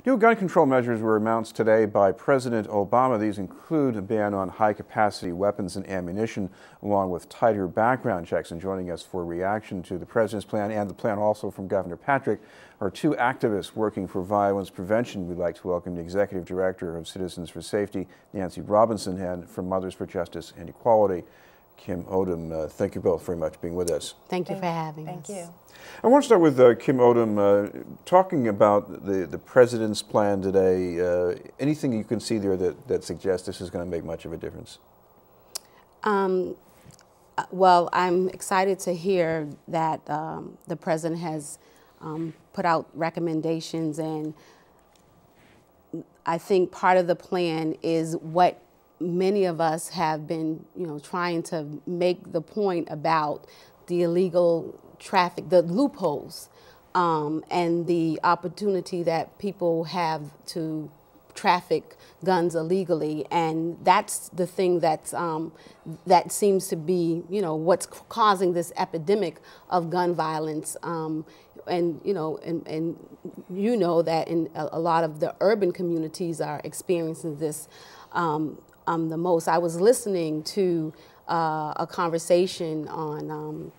New gun control measures were announced today by President Obama. These include a ban on high-capacity weapons and ammunition, along with tighter background checks. And joining us for reaction to the president's plan and the plan also from Governor Patrick are two activists working for violence prevention. We'd like to welcome the Executive Director of Citizens for Safety, Nancy Robinson, and from Mothers for Justice and Equality, Kim Odom. Thank you both very much for being with us. Thank you for having us. Thank you. I want to start with Kim Odom, talking about the president's plan today. Anything you can see there that suggests this is going to make much of a difference? Well, I'm excited to hear that the president has put out recommendations, and I think part of the plan is what many of us have been, trying to make the point about the illegal traffic, the loopholes, and the opportunity that people have to traffic guns illegally. And that's the thing that's that seems to be, what's causing this epidemic of gun violence. And you know that in a lot of the urban communities are experiencing this the most. I was listening to a conversation on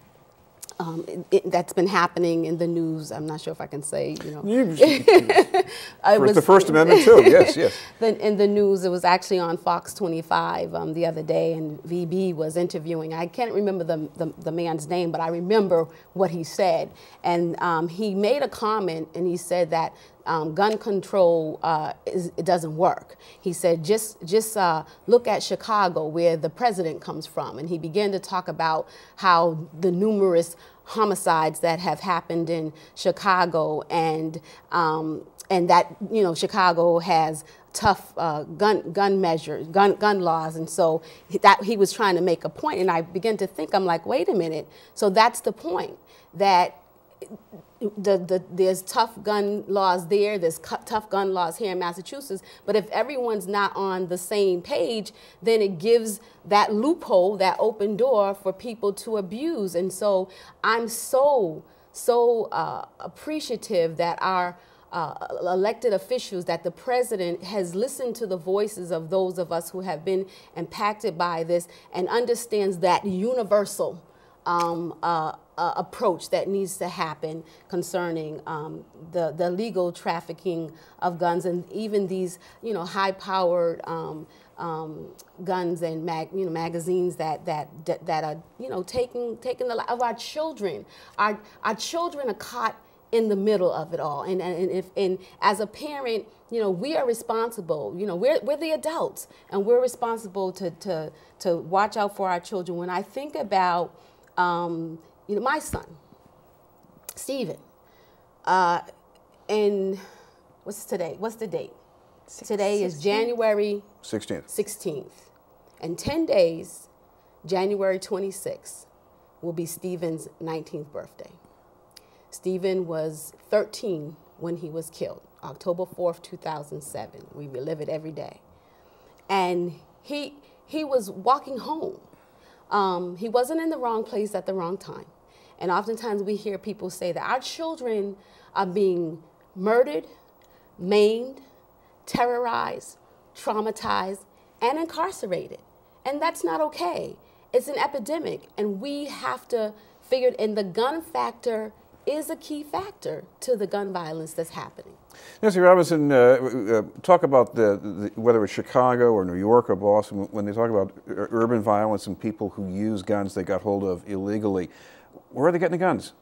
that's been happening in the news. I'm not sure if I can say, It was the First Amendment too, yes, yes. In the news, it was actually on Fox 25 the other day, and VB was interviewing. I can't remember the man's name, but I remember what he said. And he made a comment, and he said that gun control, it doesn't work. He said, just look at Chicago, where the president comes from. And he began to talk about how the numerous homicides that have happened in Chicago, and that, Chicago has tough gun measures, gun laws. And so that he was trying to make a point. And I began to think, I'm like, wait a minute. So that's the point, that there's tough gun laws there, there's tough gun laws here in Massachusetts, but if everyone's not on the same page, then it gives that loophole, that open door for people to abuse. And so I'm so appreciative that our elected officials, that the president has listened to the voices of those of us who have been impacted by this and understands that universal approach that needs to happen concerning the legal trafficking of guns, and even these high-powered guns and magazines that are taking the life of our children. Our children are caught in the middle of it all, and as a parent, we are responsible. We're the adults, and we're responsible to watch out for our children. When I think about my son, Stephen, and what's today? What's the date? Today is January 16th. In 10 days, January 26th, will be Stephen's 19th birthday. Stephen was 13 when he was killed, October 4th, 2007. We relive it every day. And he was walking home. He wasn't in the wrong place at the wrong time. And oftentimes we hear people say that our children are being murdered, maimed, terrorized, traumatized, and incarcerated. And that's not okay. It's an epidemic, and we have to figure it, and the gun factor is a key factor to the gun violence that's happening. Nancy Robinson, talk about whether it's Chicago or New York or Boston, when they talk about urban violence and people who use guns they got hold of illegally, where are they getting the guns?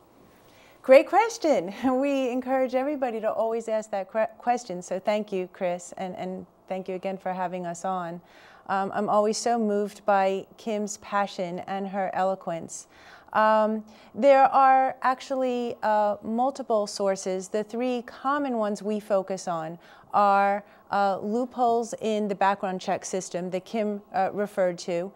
Great question. We encourage everybody to always ask that question. So thank you, Chris, and thank you again for having us on. I'm always so moved by Kim's passion and her eloquence. There are actually multiple sources. The three common ones we focus on are loopholes in the background check system that Kim referred to.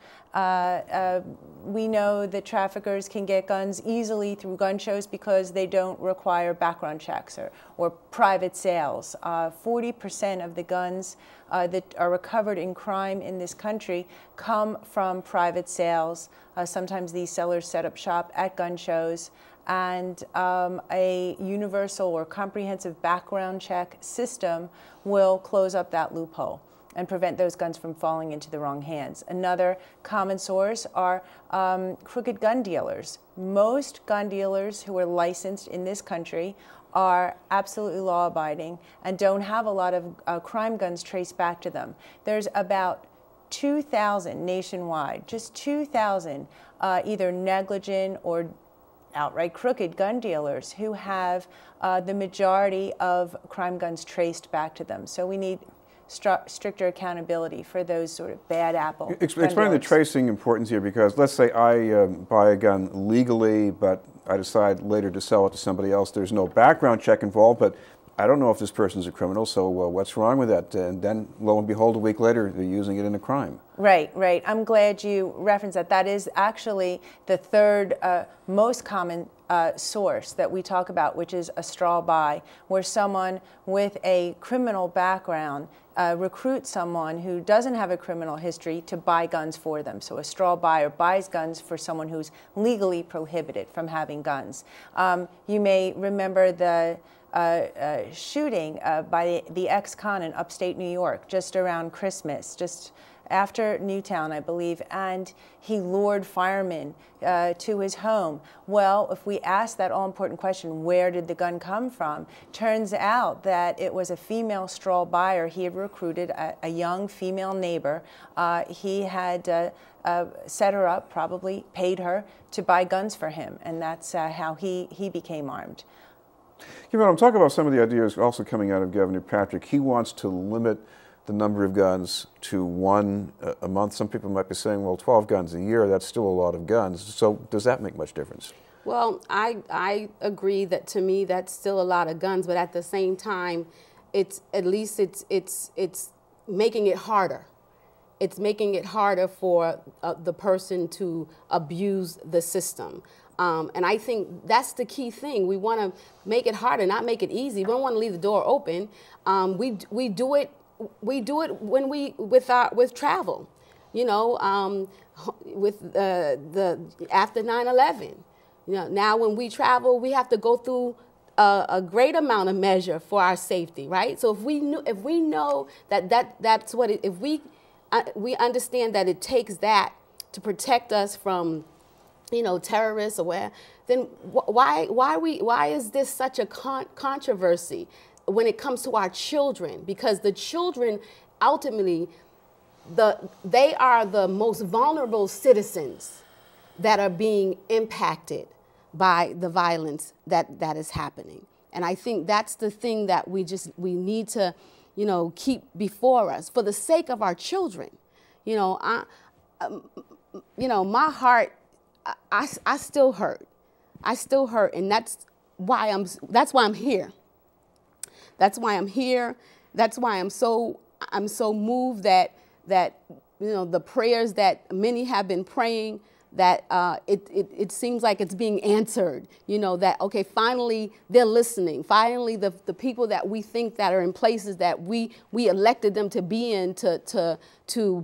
We know that traffickers can get guns easily through gun shows because they don't require background checks or private sales. 40% of the guns that are recovered in crime in this country come from private sales. Sometimes these sellers set up shop at gun shows. and a universal or comprehensive background check system will close up that loophole and prevent those guns from falling into the wrong hands. Another common source are crooked gun dealers. Most gun dealers who are licensed in this country are absolutely law-abiding and don't have a lot of crime guns traced back to them. There's about 2,000 nationwide, just 2,000 either negligent or outright crooked gun dealers who have the majority of crime guns traced back to them. So we need stricter accountability for those sort of bad apple. Explain the tracing importance here, because let's say I buy a gun legally, but I decide later to sell it to somebody else. There's no background check involved, but I don't know if this person's a criminal, so what's wrong with that? And then, lo and behold, a week later, they're using it in a crime. Right, right. I'm glad you referenced that. That is actually the third most common source that we talk about, which is a straw buy, where someone with a criminal background recruits someone who doesn't have a criminal history to buy guns for them. So a straw buyer buys guns for someone who's legally prohibited from having guns. You may remember the shooting by the ex-con in upstate New York just around Christmas, just after Newtown, I believe, and he lured firemen to his home. Well, if we ask that all-important question, where did the gun come from? Turns out that it was a female straw buyer. He had recruited a young female neighbor. He had set her up, probably paid her to buy guns for him, and that's how he became armed. You know, I'm talking about some of the ideas also coming out of Governor Patrick. He wants to limit the number of guns to one a month. Some people might be saying, well, 12 guns a year, that's still a lot of guns. So does that make much difference? Well, I agree that to me that's still a lot of guns, but at the same time, it's making it harder. It's making it harder for the person to abuse the system. And I think that's the key thing. We want to make it harder, not make it easy. We don't want to leave the door open. We do it when with travel, you know, with the after 9/11. You know, now when we travel, we have to go through a great amount of measure for our safety, right? So if we know that's what it, if we understand that it takes that to protect us from, you know, terrorists or where, then why is this such a controversy when it comes to our children? Because the children ultimately, they are the most vulnerable citizens that are being impacted by the violence that is happening. And I think that's the thing that we need to, you know, keep before us for the sake of our children. You know, my heart, I still hurt. I still hurt, and that's why I'm here. That's why I'm here. That's why I'm so moved that you know, the prayers that many have been praying, that it seems like it's being answered. You know, that okay, finally they're listening. Finally, the people that we think that are in places that we elected them to be in to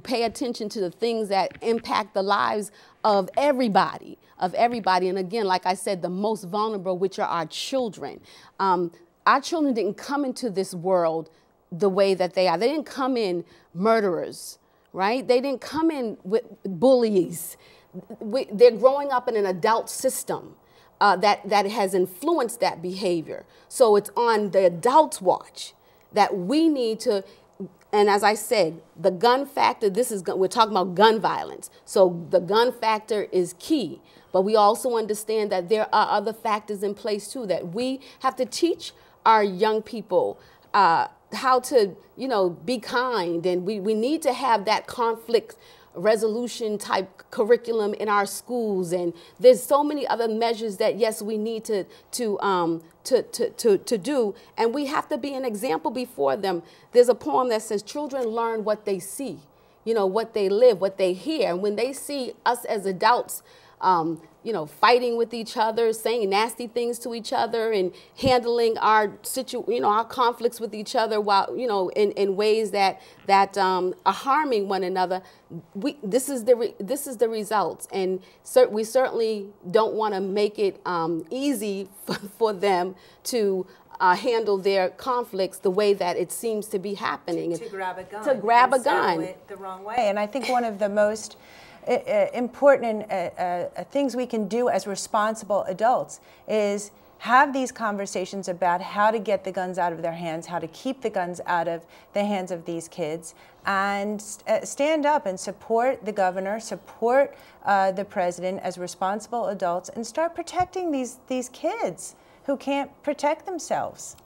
pay attention to the things that impact the lives of everybody. And again, like I said, the most vulnerable, which are our children. Our children didn't come into this world the way that they are. They didn't come in murderers, right? They didn't come in with bullies. They're growing up in an adult system that has influenced that behavior. So it's on the adults' watch that we need to, and as I said, the gun factor, we're talking about gun violence. So the gun factor is key. But we also understand that there are other factors in place too, that we have to teach our young people how to, you know, be kind. And we need to have that conflict resolution type curriculum in our schools. And there's so many other measures that, yes, we need to do. And we have to be an example before them. There's a poem that says, children learn what they see, you know, what they live, what they hear. And when they see us as adults you know, fighting with each other, saying nasty things to each other, and handling our our conflicts with each other while, you know, in ways that are harming one another. This is the results, and we certainly don't want to make it easy for them to handle their conflicts the way that it seems to be happening. To grab a gun. To grab a gun. It the wrong way. And I think one of the most important things we can do as responsible adults is have these conversations about how to get the guns out of their hands, how to keep the guns out of the hands of these kids, and stand up and support the governor, support the president as responsible adults, and start protecting these kids who can't protect themselves.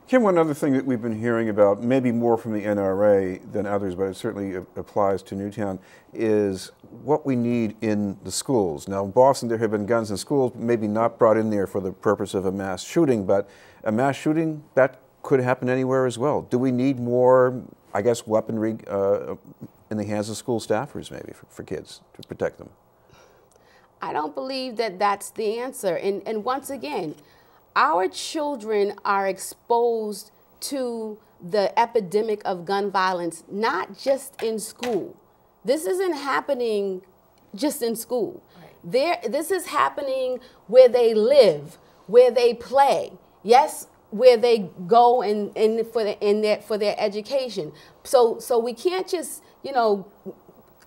Kim, one other thing that we've been hearing about, maybe more from the NRA than others, but it certainly applies to Newtown, is what we need in the schools. Now, in Boston, there have been guns in schools, maybe not brought in there for the purpose of a mass shooting, but a mass shooting, that could happen anywhere as well. Do we need more, I guess, weaponry in the hands of school staffers, maybe, for kids to protect them? I don't believe that that's the answer. And once again, our children are exposed to the epidemic of gun violence, not just in school. This isn't happening just in school. Right. This is happening where they live, where they play. Yes, where they go for their education. So we can't just, you know,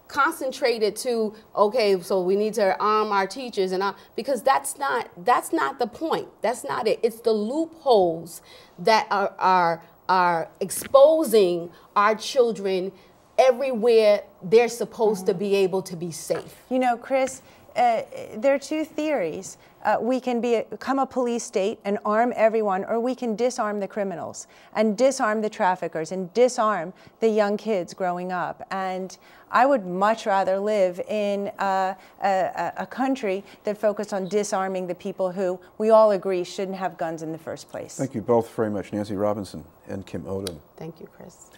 concentrate it to, okay, so we need to arm our teachers because that's not the point. That's not it. It's the loopholes that are exposing our children everywhere they're supposed to be able to be safe. You know, Chris, there are two theories. We can become a police state and arm everyone, or we can disarm the criminals and disarm the traffickers and disarm the young kids growing up. And I would much rather live in a country that focused on disarming the people who we all agree shouldn't have guns in the first place. Thank you both very much, Nancy Robinson and Kim Odom. Thank you, Chris.